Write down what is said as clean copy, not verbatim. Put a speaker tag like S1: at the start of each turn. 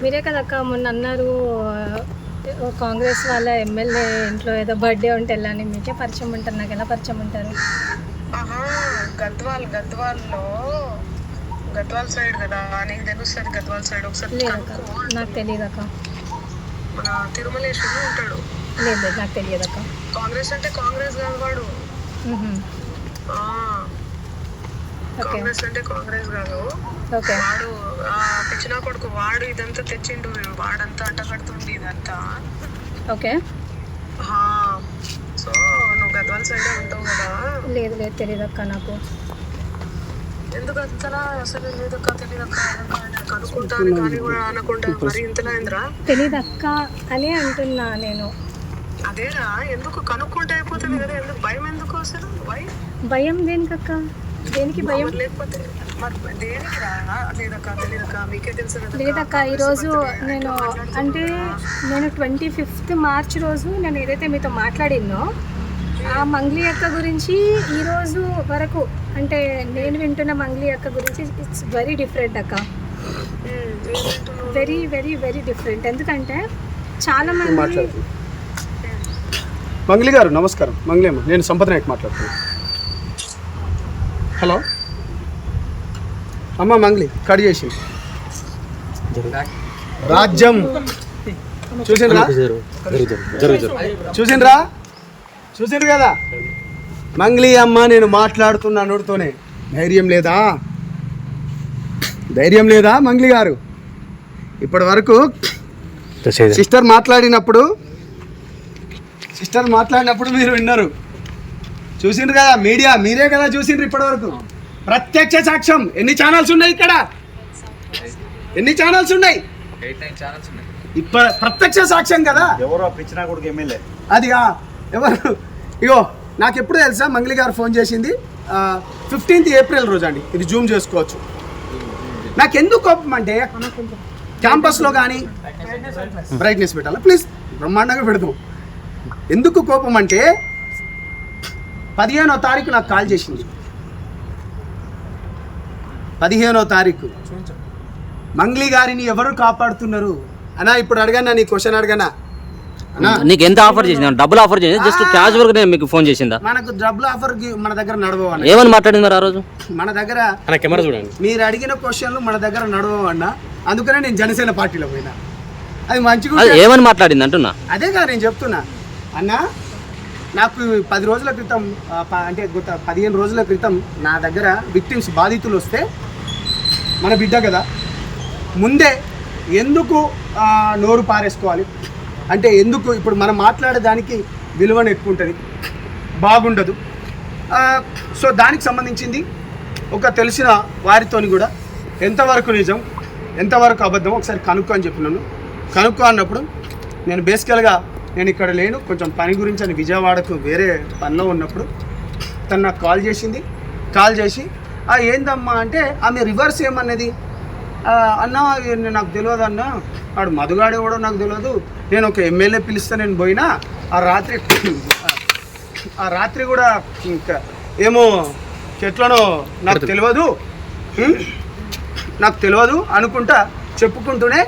S1: మీరే కదక్క మొన్న అన్నారు కాంగ్రెస్ వాళ్ళ ఎమ్మెల్యే ఇంట్లో ఏదో బర్త్డే ఉంటే వెళ్ళని. మీకే పరిచయం ఉంటారు, నాకు ఎలా పరిచయం ఉంటారు?
S2: గద్వాల్ సైడ్ కదా, నీకు తెలుస్తుంది. గద్వాల్ సైడ్ ఒకసారి
S1: లేదక్క, నాకు తెలియదు అక్క.
S2: మన తిరుమలేశ్వరుడు ఉంటాడు.
S1: లేదు నాకు తెలియదు అక్క.
S2: కాంగ్రెస్ అంటే కాంగ్రెస్ కాదు వాడు. కాంగ్రెస్ అంటే కాంగ్రెస్ కాదు వాడు. పిచ్చినా కొడుకు వాడు. ఇదంతా తెచ్చిండు వాడంతా అడ్డగడుతుండి ఇదంతా.
S1: ఓకే,
S2: సో నువ్వు గద్వాల్ సైడ్ ఉంటావు కదా.
S1: లేదు లేదు తెలియదు అక్క నాకు.
S2: ఎందుకు అంతలా అసలు లేదక్క, తెలియదక్క కనుక్కుంటాను కానీ కూడా అనకుండా మరి ఇంతలా ఏంద్రా?
S1: తెలియదు అక్క అని అంటున్నా నేను.
S2: అదేరా, ఎందుకు కనుక్కుంటే అయిపోతుంది కదా. ఎందుకు భయం? ఎందుకు అసలు
S1: భయం దేనికక్క? దేనికి భయం?
S2: లేకపోతే దేనికి రా? లేదక్క మీకే తెలుసు కదా.
S1: లేదక్క, ఈరోజు నేను 25th మార్చ్ రోజు నేను ఏదైతే మీతో మాట్లాడినో ఆ మంగ్లీ అక్క గురించి ఈరోజు వరకు అంటే నేను వింటున్న మంగ్లీ అక్క గురించి ఇట్స్ వెరీ డిఫరెంట్ అక్క. Very very very different. ఎందుకంటే చాలా మంది.
S3: మంగ్లీ గారు నమస్కారం. మంగ్లీ అమ్మ, నేను సంపత్ నాయక్ మాట్లాడుతున్నాను. హలో అమ్మ, మంగ్లీ కట్ చేసి రాజ్యం చూసిండ్రు కదా మంగ్లీ అమ్మ. నేను మాట్లాడుతున్న నోటితోనే ధైర్యం లేదా మంగ్లీ గారు? ఇప్పటి వరకు సిస్టర్ మాట్లాడినప్పుడు మీరు విన్నారు, చూసిండ్రు కదా. మీడియా మీరే కదా చూసిండ్రు ఇప్పటి వరకు. ప్రత్యక్ష సాక్ష్యం. ఎన్ని ఛానల్స్ ఉన్నాయి ఇక్కడ? ఎన్ని ఛానల్స్ ఉన్నాయి? ప్రత్యక్ష సాక్ష్యం కదా.
S4: ఎవరో పిచ్చినా కొడుకు ఎమ్మెల్యే
S3: అది ఎవరు? ఇగో నాకు ఎప్పుడు తెలుసా మంగ్లీ గారు ఫోన్ చేసింది 15th ఏప్రిల్ రోజు అండి. ఇది జూమ్ చేసుకోవచ్చు. నాకు ఎందుకు కోపం అంటే క్యాంపస్లో కానీ బ్రైట్నెస్ పెట్టాలా ప్లీజ్, బ్రహ్మాండంగా పెడతాం. ఎందుకు కోపం అంటే 15వ తారీఖు నాకు కాల్ చేసింది. 15వ తారీఖు మంగ్లీ గారిని ఎవరు కాపాడుతున్నారు అన్నా? ఇప్పుడు అడగన్నా, నీ క్వశ్చన్ అడగనా?
S5: నీకు ఎంత ఆఫర్ చేసింది? డబ్బులు ఆఫర్ చేసింది? జస్ట్ క్యాజువల్ గా మీకు ఫోన్ చేసిందా?
S3: మనకు డబ్బులు ఆఫర్ మన దగ్గర నడవన్నా.
S5: ఏమని మాట్లాడింది మరి ఆ రోజు?
S3: మన దగ్గర మీరు అడిగిన క్వశ్చన్లు మన దగ్గర నడవన్నా. అందుకనే నేను జనసేన పార్టీలో పోయినా. అది మంచిగా
S5: ఏమని మాట్లాడింది అంటున్నా.
S3: అదే కదా నేను చెప్తున్నా అన్నా. నాకు 10 రోజుల క్రితం అంటే 15 రోజుల క్రితం నా దగ్గర విక్టిమ్స్ బాధితులు వస్తే, మన బిడ్డ కదా, ముందే ఎందుకు నోరు పారేసుకోవాలి అంటే ఎందుకు ఇప్పుడు మనం మాట్లాడేదానికి విలువను ఎక్కువ ఉంటుంది, బాగుండదు. సో దానికి సంబంధించింది ఒక తెలిసిన వారితోని కూడా ఎంతవరకు నిజం ఎంతవరకు అబద్ధం ఒకసారి కనుక్కో అని చెప్పినాను. కనుక్కో అన్నప్పుడు నేను బేసికల్గా నేను ఇక్కడ లేను, కొంచెం పని గురించి అని విజయవాడకు వేరే పనిలో ఉన్నప్పుడు తను నాకు కాల్ చేసింది. కాల్ చేసి ఏందమ్మా అంటే ఆమె రివర్స్ ఏమన్నది, అన్న నాకు తెలియదు అన్న, వాడు మధుగాడు ఎవడో నాకు తెలియదు, నేను ఒక ఎమ్మెల్యే పిలిస్తే నేను పోయినా ఆ రాత్రి కూడా ఇంకా ఏమో చెట్లనో నాకు తెలియదు అనుకుంటా చెప్పుకుంటూనే